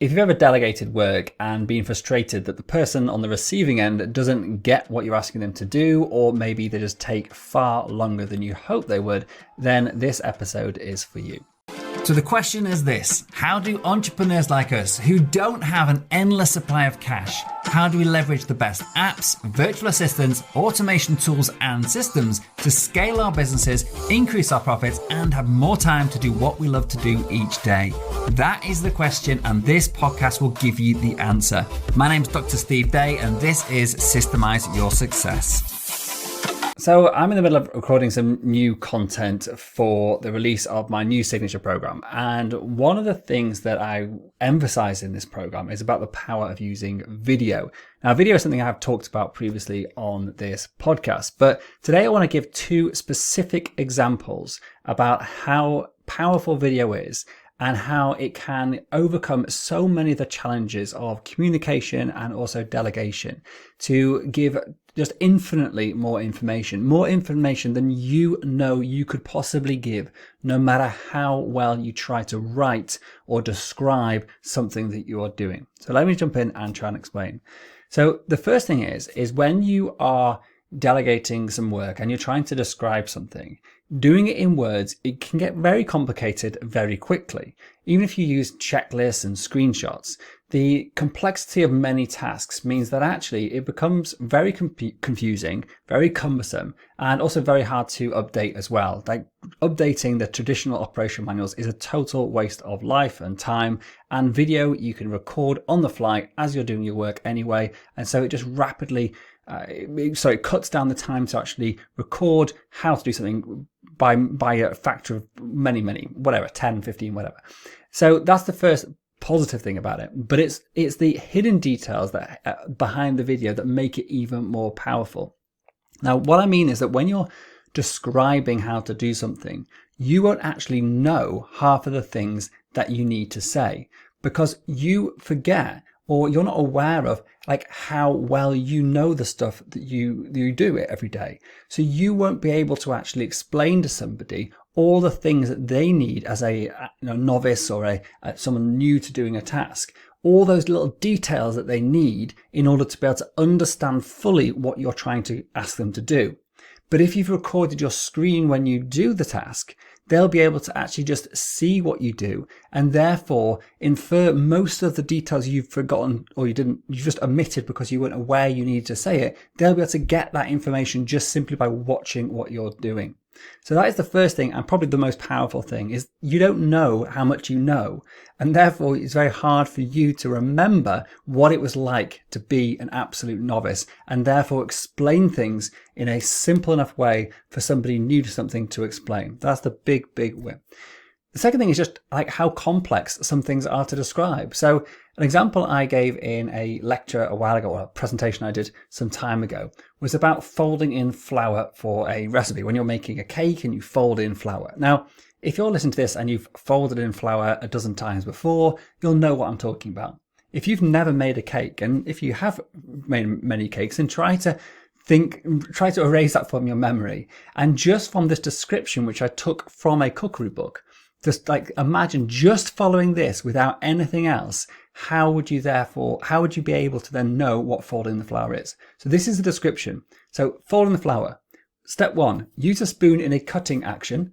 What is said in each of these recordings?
If you've ever delegated work and been frustrated that the person on the receiving end doesn't get what you're asking them to do, or maybe they just take far longer than you hope they would, then this episode is for you. So the question is this: how do entrepreneurs like us, who don't have an endless supply of cash, how do we leverage the best apps, virtual assistants, automation tools and systems to scale our businesses, increase our profits, and have more time to do what we love to do each day? That is the question, and this podcast will give you the answer. My name's Dr. Steve Day, and this is Systemize Your Success. So I'm in the middle of recording some new content for the release of my new signature program. And one of the things that I emphasize in this program is about the power of using video. Now, video is something I have talked about previously on this podcast, but today I want to give two specific examples about how powerful video is and how it can overcome so many of the challenges of communication and also delegation to give just infinitely more information than you know you could possibly give, no matter how well you try to write or describe something that you are doing. So let me jump in and try and explain. So the first thing is when you are delegating some work and you're trying to describe something, doing it in words, it can get very complicated very quickly. Even if you use checklists and screenshots, the complexity of many tasks means that actually it becomes very confusing, very cumbersome, and also very hard to update as well. Like updating the traditional operation manuals is a total waste of life and time, and video you can record on the fly as you're doing your work anyway, and so it just rapidly it cuts down the time to actually record how to do something by a factor of many, whatever, 10, 15, whatever. So that's the first positive thing about it, but it's the hidden details that behind the video that make it even more powerful. Now, what I mean is that when you're describing how to do something, you won't actually know half of the things that you need to say because you forget, or you're not aware of like how well you know the stuff that you do it every day. So you won't be able to actually explain to somebody all the things that they need as a novice or someone new to doing a task, all those little details that they need in order to be able to understand fully what you're trying to ask them to do. But if you've recorded your screen when you do the task, they'll be able to actually just see what you do and therefore infer most of the details you've forgotten or you just omitted because you weren't aware you needed to say it. They'll be able to get that information just simply by watching what you're doing. So that is the first thing, and probably the most powerful thing, is you don't know how much you know, and therefore it's very hard for you to remember what it was like to be an absolute novice, and therefore explain things in a simple enough way for somebody new to something to explain. That's the big win. The second thing is just like how complex some things are to describe. So an example I gave in a lecture a while ago, or a presentation I did some time ago, was about folding in flour for a recipe. When you're making a cake and you fold in flour. Now, if you're listening to this and you've folded in flour a dozen times before, you'll know what I'm talking about. If you've never made a cake, and if you have made many cakes, then try to erase that from your memory. And just from this description, which I took from a cookery book, just like imagine just following this without anything else. How would you be able to then know what folding the flour is? So this is the description. So folding the flour. Step 1, use a spoon in a cutting action.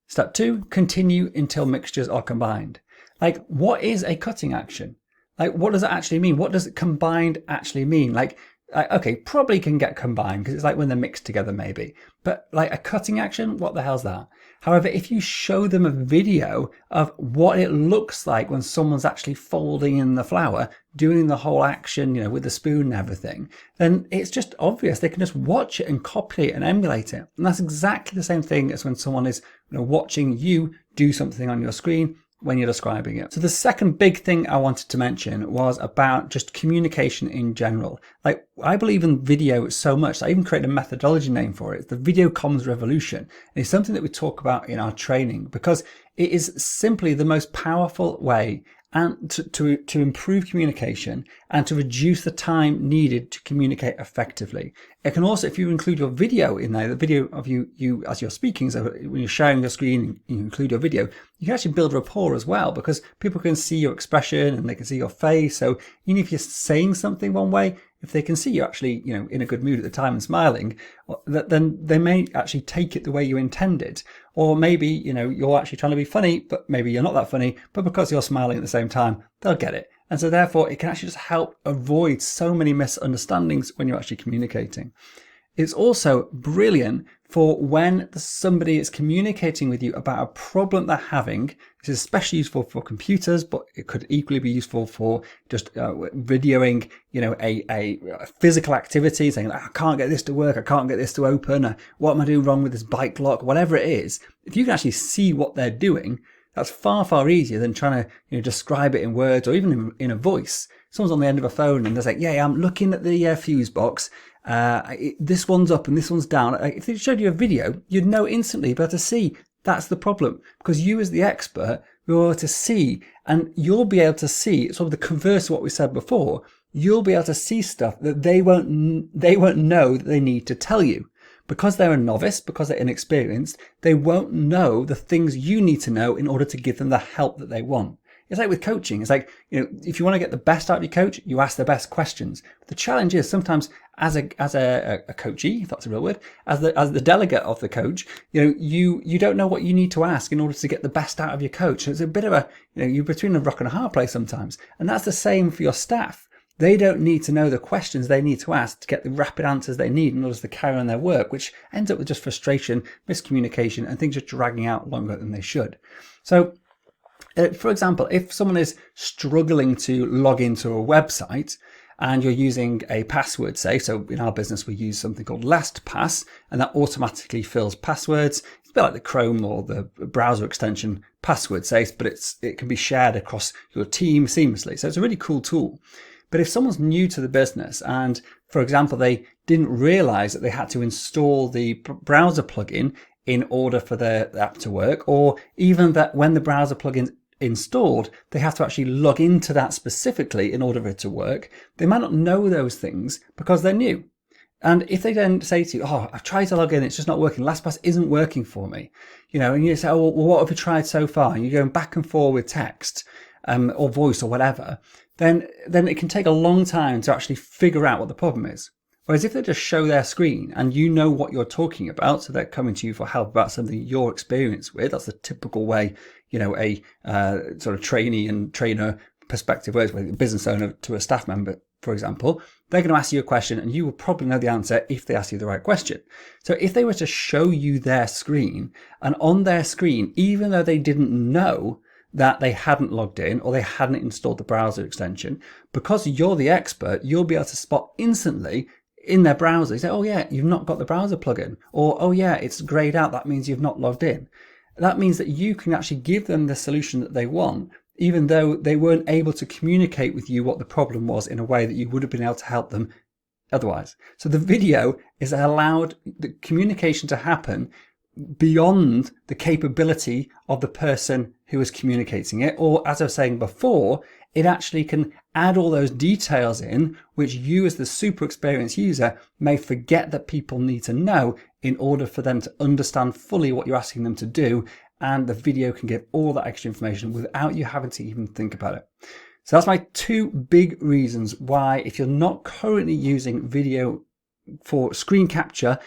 Step 2, continue until mixtures are combined. Like, what is a cutting action? Like, what does it actually mean? What does combined actually mean? Like, okay, probably can get combined because it's like when they're mixed together maybe. But like a cutting action, what the hell's that? However, if you show them a video of what it looks like when someone's actually folding in the flour, doing the whole action, with the spoon and everything, then it's just obvious. They can just watch it and copy it and emulate it. And that's exactly the same thing as when someone is watching you do something on your screen when you're describing it. So the second big thing I wanted to mention was about just communication in general. Like, I believe in video so much that I even created a methodology name for it. The video comms revolution. And it's something that we talk about in our training because it is simply the most powerful way and to improve communication and to reduce the time needed to communicate effectively. It can also, if you include your video in there, the video of you as you're speaking, so when you're sharing your screen, you include your video, you can actually build rapport as well, because people can see your expression and they can see your face. So even if you're saying something one way, if they can see you actually, in a good mood at the time and smiling, then they may actually take it the way you intended. Or maybe, you're actually trying to be funny, but maybe you're not that funny, but because you're smiling at the same time, they'll get it. And so therefore, it can actually just help avoid so many misunderstandings when you're actually communicating. It's also brilliant for when somebody is communicating with you about a problem they're having. This is especially useful for computers, but it could equally be useful for just videoing, a physical activity, saying, I can't get this to work, I can't get this to open, what am I doing wrong with this bike lock, whatever it is. If you can actually see what they're doing, that's far, far easier than trying to describe it in words or even in a voice. Someone's on the end of a phone and they're like, yeah, I'm looking at the fuse box. This one's up and this one's down. If they showed you a video, you'd know instantly, be able to see that's the problem, because you as the expert, you're able to see, and you'll be able to see sort of the converse of what we said before. You'll be able to see stuff that they won't know that they need to tell you. Because they're a novice, because they're inexperienced, they won't know the things you need to know in order to give them the help that they want. It's like with coaching. It's like, if you want to get the best out of your coach, you ask the best questions. But the challenge is sometimes as a coachee, if that's a real word, as the delegate of the coach, you don't know what you need to ask in order to get the best out of your coach. So it's a bit of a, you're between a rock and a hard place sometimes. And that's the same for your staff. They don't need to know the questions they need to ask to get the rapid answers they need in order to carry on their work, which ends up with just frustration, miscommunication, and things just dragging out longer than they should. So, for example, if someone is struggling to log into a website and you're using a password, say, so in our business, we use something called LastPass, and that automatically fills passwords. It's a bit like the Chrome or the browser extension password safe, but it can be shared across your team seamlessly. So it's a really cool tool. But if someone's new to the business and, for example, they didn't realize that they had to install the browser plugin in order for the app to work, or even that when the browser plugin's installed, they have to actually log into that specifically in order for it to work, they might not know those things because they're new. And if they then say to you, I've tried to log in, it's just not working, LastPass isn't working for me, and you say, well, what have you tried so far? And you're going back and forth with text or voice or whatever, then it can take a long time to actually figure out what the problem is. Whereas if they just show their screen and you know what you're talking about, so they're coming to you for help about something you're experienced with, that's the typical way, a sort of trainee and trainer perspective works, with a business owner to a staff member, for example, they're going to ask you a question and you will probably know the answer if they ask you the right question. So if they were to show you their screen, and on their screen, even though they didn't know that they hadn't logged in or they hadn't installed the browser extension, because you're the expert, you'll be able to spot instantly in their browser. You say, oh yeah, you've not got the browser plugin, or oh yeah, it's grayed out, that means you've not logged in. That means that you can actually give them the solution that they want, even though they weren't able to communicate with you what the problem was in a way that you would have been able to help them otherwise. So the video is allowed the communication to happen beyond the capability of the person who is communicating it, or as I was saying before, it actually can add all those details in which you as the super experienced user may forget that people need to know in order for them to understand fully what you're asking them to do, and the video can give all that extra information without you having to even think about it. So that's my two big reasons why, if you're not currently using video for screen capture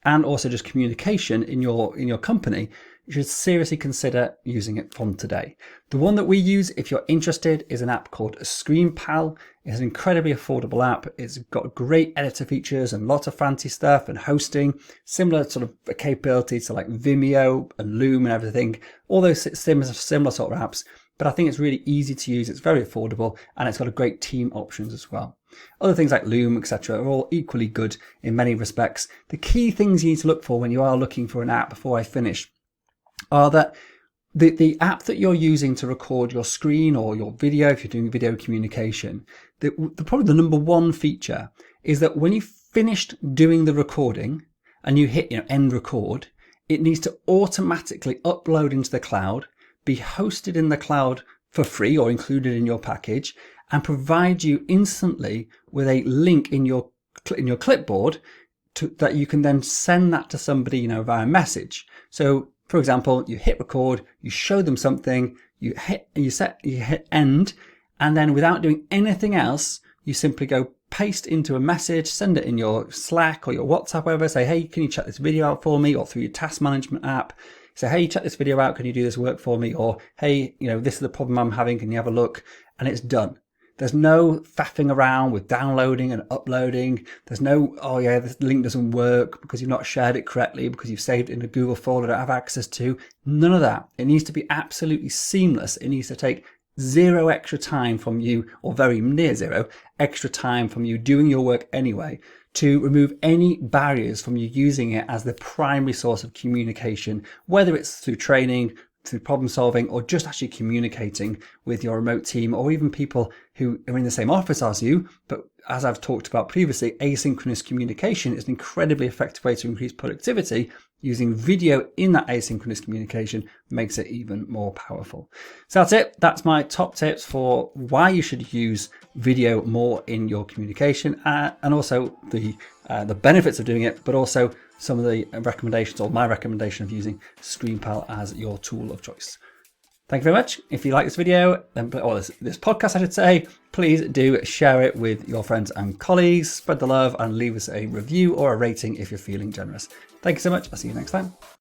and also just communication in your company, you should seriously consider using it from today. The one that we use, if you're interested, is an app called ScreenPal. It's an incredibly affordable app. It's got great editor features and lots of fancy stuff and hosting, similar sort of capabilities to like Vimeo and Loom and everything, all those similar sort of apps. But I think it's really easy to use, it's very affordable, and it's got a great team options as well. Other things like Loom, etc. are all equally good in many respects. The key things you need to look for when you are looking for an app, before I finish, are that the app that you're using to record your screen or your video, if you're doing video communication, probably the number one feature is that when you've finished doing the recording and you hit end record, it needs to automatically upload into the cloud, be hosted in the cloud for free or included in your package, and provide you instantly with a link in your clipboard that you can then send that to somebody, via message. So for example, you hit record, you show them something, you hit end, and then without doing anything else, you simply go paste into a message, send it in your Slack or your WhatsApp, whatever, say, hey, can you check this video out for me? Or through your task management app, say, hey, check this video out, can you do this work for me? Or, hey, this is the problem I'm having, can you have a look? And it's done. There's no faffing around with downloading and uploading. There's no, oh yeah, this link doesn't work because you've not shared it correctly, because you've saved it in a Google folder I don't have access to. None of that. It needs to be absolutely seamless. It needs to take zero extra time from you, or very near zero extra time from you doing your work anyway, to remove any barriers from you using it as the primary source of communication, whether it's through training, through problem solving, or just actually communicating with your remote team, or even people who are in the same office as you. But as I've talked about previously, asynchronous communication is an incredibly effective way to increase productivity. Using video in that asynchronous communication makes it even more powerful. So that's it. That's my top tips for why you should use video more in your communication, and also the benefits of doing it, but also some of the recommendations, or my recommendation of using ScreenPal as your tool of choice. Thank you very much. If you like this video, or this podcast, I should say, please do share it with your friends and colleagues, spread the love, and leave us a review or a rating if you're feeling generous. Thank you so much. I'll see you next time.